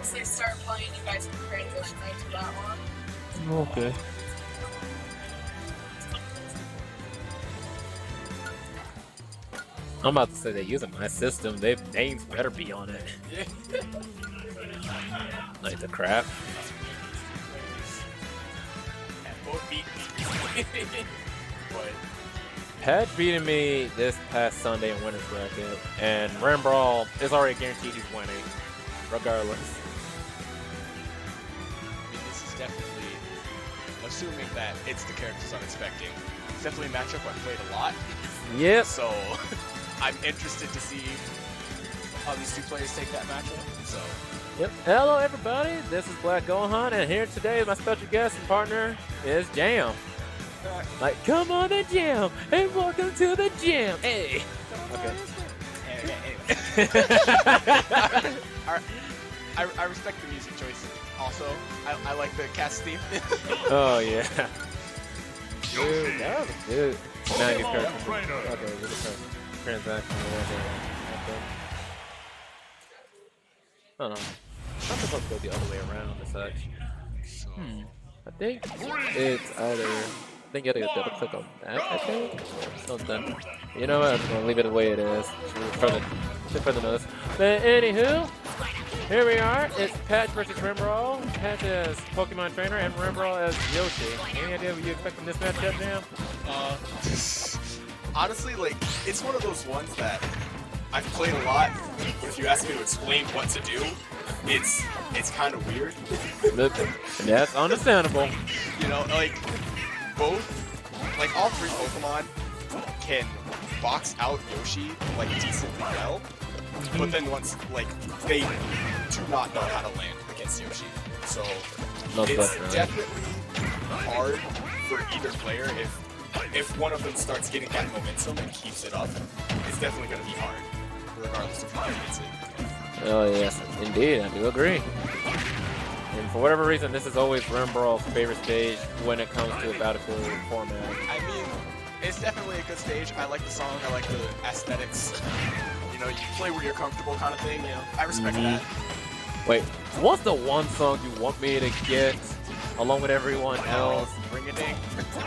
once they start playing, you guys can transition into that one. Okay. I'm about to say they're using my system. Their names better be on it. Like the crap. Both beat me. But Patch beating me this past Sunday in winners bracket, and Rembrall is already guaranteed he's winning, regardless. I mean, this is definitely, assuming that it's the characters I'm expecting, it's definitely a matchup I've played a lot. Yep. So I'm interested to see how these two players take that matchup. So Yep. Hello, everybody. This is Black Gohan, and here today, my special guest and partner is Jam. Like, come on the jam, and welcome to the jam. Hey. Okay. I respect the music choice. Also, I like the cast theme. Oh yeah. Dude, that was a good 90s character. Okay, with the transaction or whatever. I don't know. I'm supposed to go the other way around as such. So, I think it's either. I think you have to double click on that, I think. Something. You know what? I'm just gonna leave it the way it is. For the notice. But anywho, here we are. It's Patch versus Rembrall. Patch as Pokemon trainer and Rembrall as Yoshi. Any idea what you expect from this matchup, Jam? honestly, like, it's one of those ones that I've played a lot, but if you ask me to explain what to do, it's kind of weird. That's understandable. You know, like, all three Pokemon can box out Yoshi, like, decently well, but then once, like, they do not know how to land against Yoshi. So, it's definitely hard for either player if one of them starts getting that momentum and keeps it up. It's definitely going to be hard, regardless of who gets it. Oh yes, indeed, I do agree. And for whatever reason, this is always Rembrall's favorite stage when it comes to a Battlefield format. I mean, it's definitely a good stage. I like the song, I like the aesthetics. You know, you play where you're comfortable kind of thing, you know. I respect that. Wait, what's the one song you want me to get along with everyone else? Ring a ding.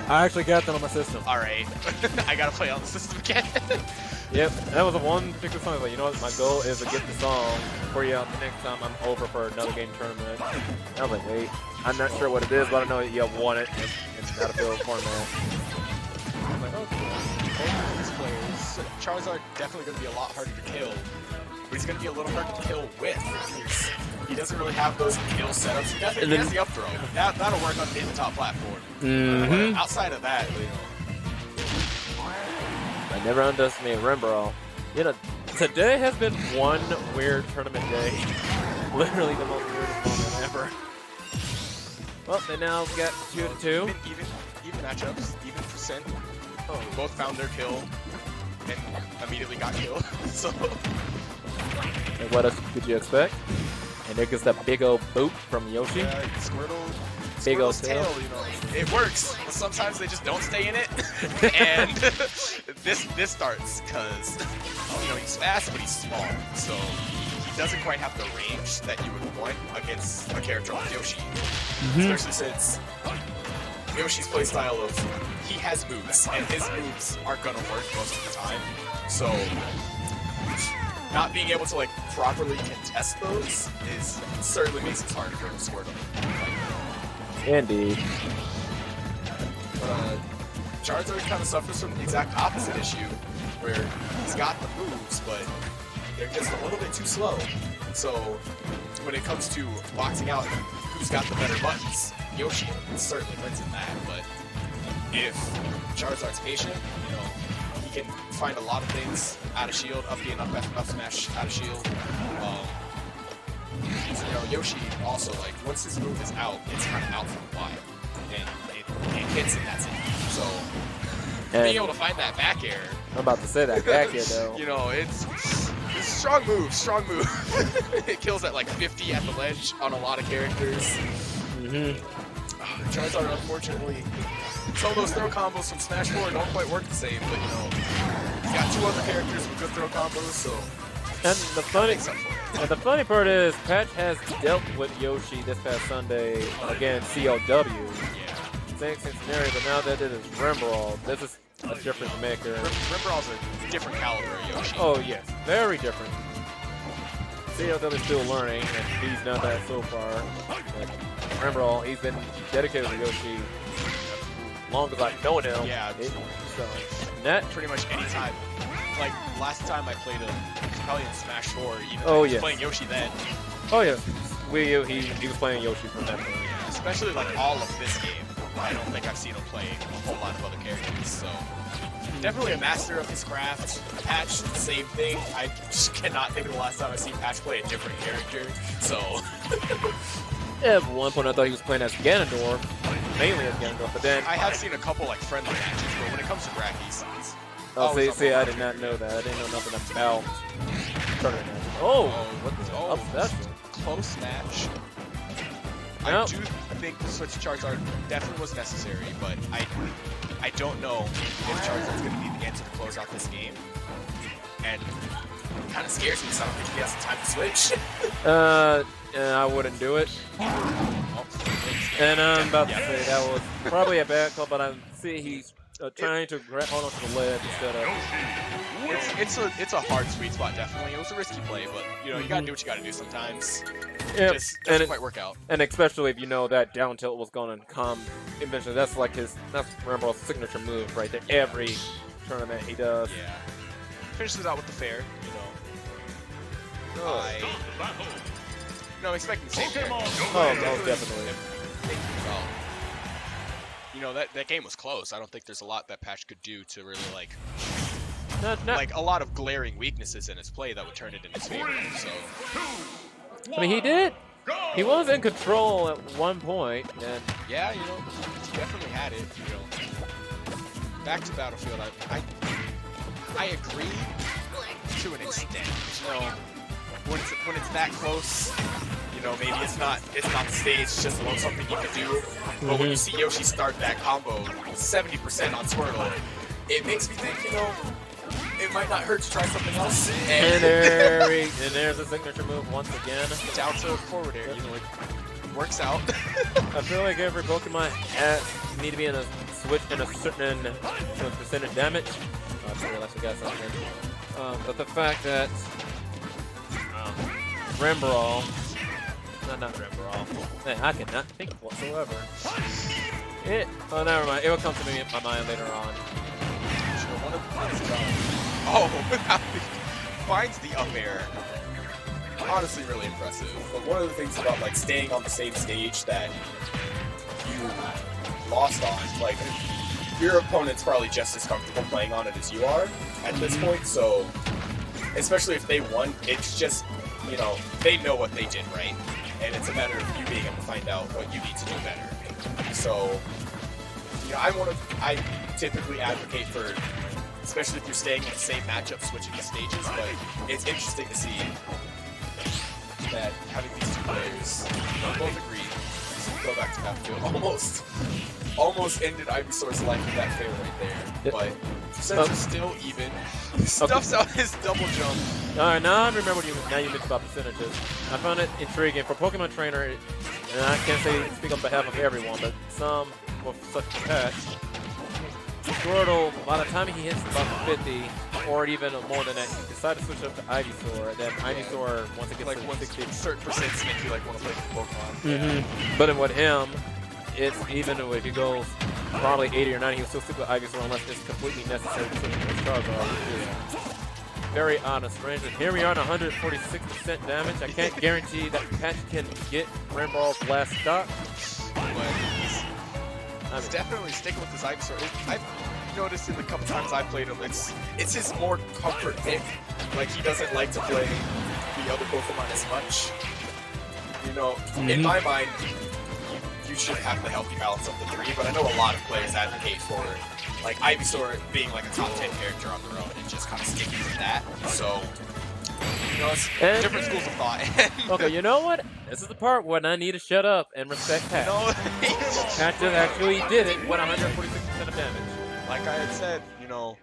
I actually got that on my system. Alright. I gotta play on the system again. Yep, that was the one particular song. I was like, you know what, my goal is to get the song for you out the next time I'm over for another game tournament. I was like, wait, I'm not sure what it is, but I know you want it in Battlefield format. I'm like, okay. Both of these players, Charizard definitely going to be a lot harder to kill, but he's going to be a little harder to kill with. He doesn't really have those kill setups. He has the up throw. That'll work on in the top platform. But outside of that, you know. I never underestimate Rembrall. You know, today has been one weird tournament day. Literally the most weirdest moment ever. Well, they now get 2-2. Even matchups, even percent. Oh, both found their kill and immediately got killed. So. And what else could you expect? And there goes that big old boot from Yoshi. Yeah, Squirtle. Big old tail, you know, it works, but sometimes they just don't stay in it. And this starts because, you know, he's fast, but he's small, so he doesn't quite have the range that you would want against a character like Yoshi. Especially since Yoshi's playstyle of he has moves, and his moves aren't gonna work most of the time. So not being able to like properly contest those certainly makes it harder for him to score them. Indeed. Charizard kind of suffers from the exact opposite issue, where he's got the moves, but they're just a little bit too slow. So when it comes to boxing out who's got the better buttons, Yoshi certainly wins in that. But if Charizard's patient, you know, he can find a lot of things out of shield, up B and up smash out of shield. You know, Yoshi also, like, once his move is out, it's kind of out for a while. And it hits and that's it. So, being able to find that back air. I'm about to say that back air, though. You know, it's strong move. It kills at like 50 at the ledge on a lot of characters. Charizard, unfortunately, some of those throw combos from Smash 4 don't quite work the same, but, you know, he's got two other characters with good throw combos, so Makes up for it. and the funny part is, Patch has dealt with Yoshi this past Sunday against CLW. Yeah. Same scenario, but now that it is Rembrall, this is a different maker. Rembrall's a different caliber of Yoshi. Oh yes, very different. CLW is still learning, and he's done that so far. But Rembrall, he's been dedicated to Yoshi as long as I've known him. Yeah. So that Pretty much any time. Like, last time I played him, it was probably in Smash 4. Even Oh, I was yes. playing Yoshi then. oh yeah, Wii U, he was playing Yoshi from that point. Especially, like, all of this game. I don't think I've seen him play a whole lot of other characters, so... Definitely a master of his craft. Patch, same thing. I just cannot think of the last time I've seen Patch play a different character, so... At one point I thought he was playing as Ganondorf, mainly as Ganondorf, but then... I have seen a couple, like, friendly matches, but when it comes to Brack, he's Oh, always see, up I there. did not know that. I didn't know nothing about tournament matches. Oh, what the? Oh, That's close match. Nope. I do think the switch to Charizard definitely was necessary, but I don't know if Charizard's going to be the answer to close out this game. And it kind of scares me, so I don't think he has the time to switch. I wouldn't do it. Oh, And I'm about to yeah. say that was probably a bad call, but I see he's trying to hold on to the ledge instead of. It's a hard sweet spot, definitely. It was a risky play, but you know you gotta do what you gotta do sometimes. Yep. Just And doesn't it- quite work out. And especially if you know that down tilt was going to come eventually. That's like that's Rembrall's signature move right there. Every tournament he does. Yeah. Finishes out with the fair, you know. I'm expecting the same character. Oh, most definitely. Well, you know, that game was close. I don't think there's a lot that Patch could do to really, like, like a lot of glaring weaknesses in his play that would turn it in his favor. So, I mean, he did. He was in control at one point, and yeah, you know, he definitely had it. You know, back to Battlefield, I agree to an extent. You know, when it's that close, you know, maybe it's not the stage, it's just something you can do. But when you see Yoshi start that combo 70% on Swirtle, it makes me think, you know, it might not hurt to try something else. and there's a signature move once again. Down to forward air, you know, it works out. I feel like every Pokemon need to be in a switch in a certain percentage damage. I just realized I got something. But the fact that Rembrall, not Rembrall, man, I cannot think whatsoever. Oh, never mind. It will come to me in my mind later on. Oh, finds the up air. Honestly, really impressive. But one of the things about like staying on the same stage that you lost on, like your opponent's probably just as comfortable playing on it as you are at this point. So, especially if they won, it's just, you know, they know what they did right, and it's a matter of you being able to find out what you need to do better. So, you know, I typically advocate for, especially if you're staying in the same matchup, switching the stages, but it's interesting to see that having these two players both agree to go back to Battlefield almost ended Ivysaur's life with that fair right there. But since it's still even, stuffs out his double jump. Alright, now I remember what you mentioned about percentages. I found it intriguing. For Pokemon Trainer, and I can't speak on behalf of everyone, but some, such as Patch, Squirtle, by the time he hits about 50, or even more than that, he decided to switch up to Ivysaur. Then Ivysaur, once it gets Like to once 60, certain percents make you like want to play Pokemon. But then with him, it's even if he goes probably 80 or 90, he'll still stick with Ivysaur unless it's completely necessary to switch to Charizard, which is very honest range. And here we are at 146% damage. I can't guarantee that Patch can get Rembrall's last stop. But he's definitely sticking with his Ivysaur. I've noticed in the couple times I played him, it's his more comfort pick. Like, he doesn't like to play the other Pokemon as much. You know, in my mind, you should have the healthy balance of the three, but I know a lot of players advocate for, like, Ivysaur being like a top 10 character on their own and just kind of sticking with that. So, you know, it's different schools of thought. Okay, you know what? This is the part when I need to shut up and respect Patch. No, Patch actually did it with 146% of damage. like I had said, you know,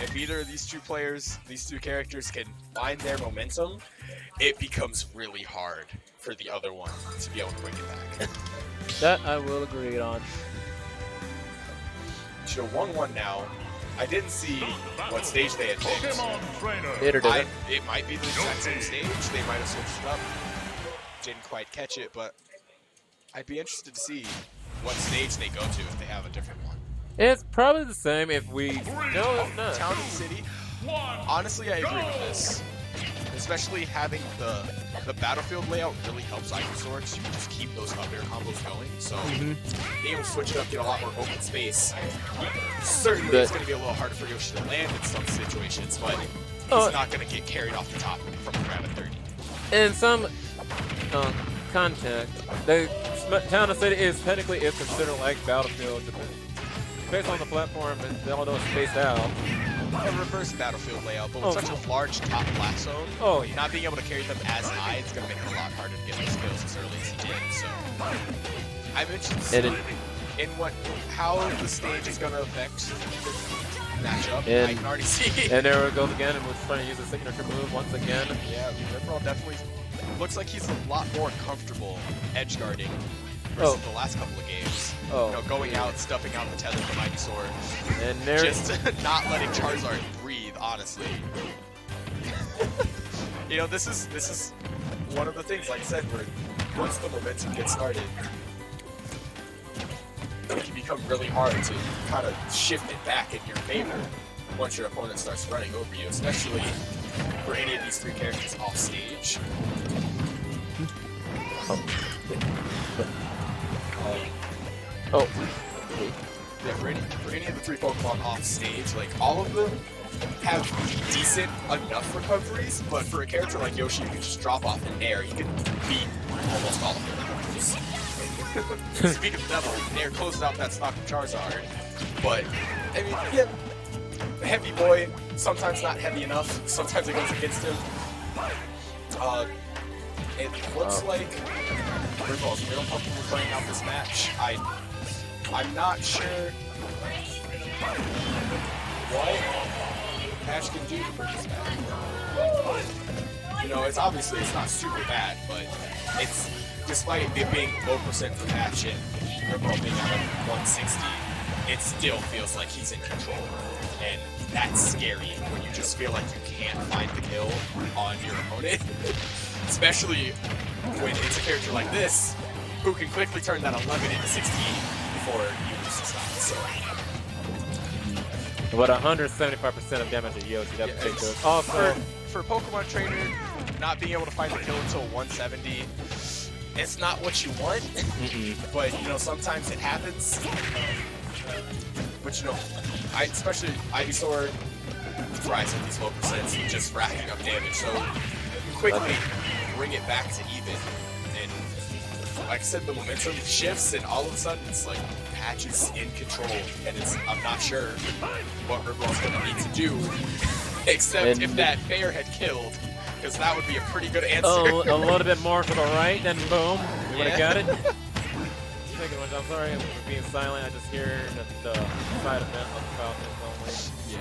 if either of these two players, these two characters can find their momentum, it becomes really hard for the other one to be able to bring it back. That I will agree on. So 1-1 now. I didn't see what stage they had picked. It didn't. It might be the exact same stage. They might have switched it up. Didn't quite catch it, but I'd be interested to see what stage they go to if they have a different one. It's probably the same if we... No, it's not. Town and City. Honestly, I agree with this. Especially having the battlefield layout really helps Ivysaur, because you can just keep those up air combos going. So being able to switch it up, get a lot more open space. Certainly, it's going to be a little harder for Yoshi to land in some situations, but he's not going to get carried off the top from the ground at 30. In some context, the Town and City is technically considered like Battlefield, based on the platform and all those spaced out. A reverse battlefield layout, but with such a large top black zone, not being able to carry them as high, it's going to make it a lot harder to get those kills as early as he did. So I'm interested in how the stage is going to affect the matchup. I can already see. And there it goes again, and we're trying to use a signature move once again. Yeah, Rembrall definitely looks like he's a lot more comfortable edge guarding versus the last couple of games. You know, going out, stuffing out the tether from Ivysaur, and just not letting Charizard breathe, honestly. You know, this is one of the things, like I said, where once the momentum gets started, it can become really hard to kind of shift it back in your favor once your opponent starts running over you, especially for any of these three characters off stage. Yeah, for any of the three Pokemon off stage, like, all of them have decent enough recoveries, but for a character like Yoshi who can just drop off in air, he can beat almost all of them. Speaking of the devil, Nair closed out that stock of Charizard, but, I mean, yeah, heavy boy, sometimes not heavy enough, sometimes it goes against him. It looks like Rembrall's real comfortable playing out this match. I'm not sure what Patch can do to bring this back. You know, it's obviously not super bad, but it's, despite it being low percent for Patch and Rembrall being at like 160, it still feels like he's in control. And that's scary when you just feel like you can't find the kill on your opponent. Especially when it's a character like this, who can quickly turn that 11 into 16 before you lose the stop. So, about 175% of damage at Yoshi. That's big. Also, for Pokemon Trainer, not being able to find the kill until 170, it's not what you want. But you know, sometimes it happens. But you know, especially Ivysaur thrives at these low percents, just racking up damage. So quickly bring it back to even. And like I said, the momentum shifts, and all of a sudden it's like Patch is in control, and I'm not sure what Rembrall's going to need to do, except if that bear had killed, because that would be a pretty good answer. Oh, a little bit more to the right, then boom, we would have got it. I'm sorry for being silent. I just hear the side event of the Falcons only. Yeah,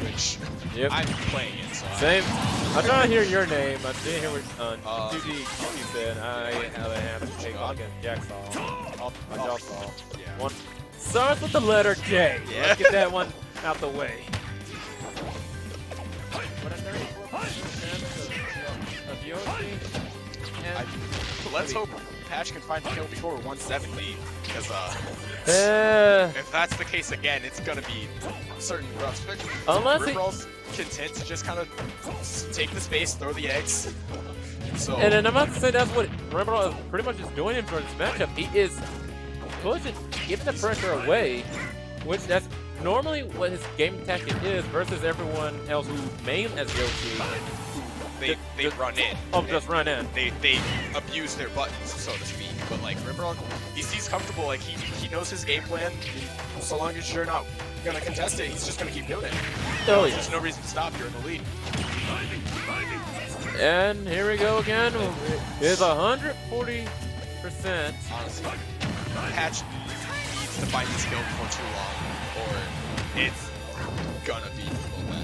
which I'm playing it, so same. I'm trying to hear your name. I didn't hear what 2D said. I have to take on against Jacksaw. My Jawsaw. Yeah. One starts with the letter J. Yeah. Let's get that one out the way. Of Yoshi. Let's hope Patch can find the kill before 170, because if that's the case again, it's gonna be certainly rough. Unless Rembrall's content to just kind of take the space, throw the eggs. So, and then I'm about to say that's what Rembrall is pretty much just doing for this matchup. He is pushing, giving the pressure away, which that's normally what his game tactic is versus everyone else who main as Yoshi. They run in. Oh, just run in. They abuse their buttons, so to speak. But like Rembrall, he's comfortable. Like he knows his game plan. So long as you're not gonna contest it, he's just gonna keep doing it. Oh yeah. There's no reason to stop. You're in the lead. And here we go again. It's 140%. Honestly, Patch needs to find this kill before too long, or it's gonna be difficult.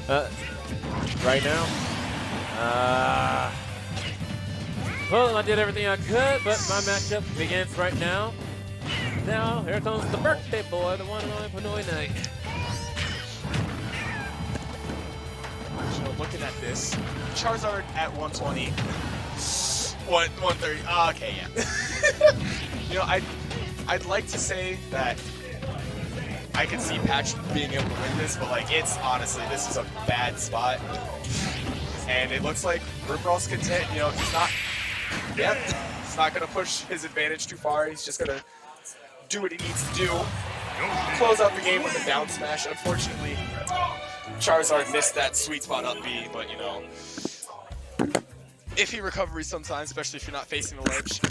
Right now. Well, I did everything I could, but my matchup begins right now. Now, here comes the birthday boy, the one and only Pinoy Knight. So looking at this, Charizard at 120. 130. Okay, yeah. You know, I'd like to say that I could see Patch being able to win this, but like it's honestly, this is a bad spot. And it looks like Rembrall's content, you know, he's not gonna push his advantage too far. He's just gonna do what he needs to do. Close out the game with a down smash. Unfortunately, Charizard missed that sweet spot up B, but you know, iffy recovery sometimes, especially if you're not facing the ledge.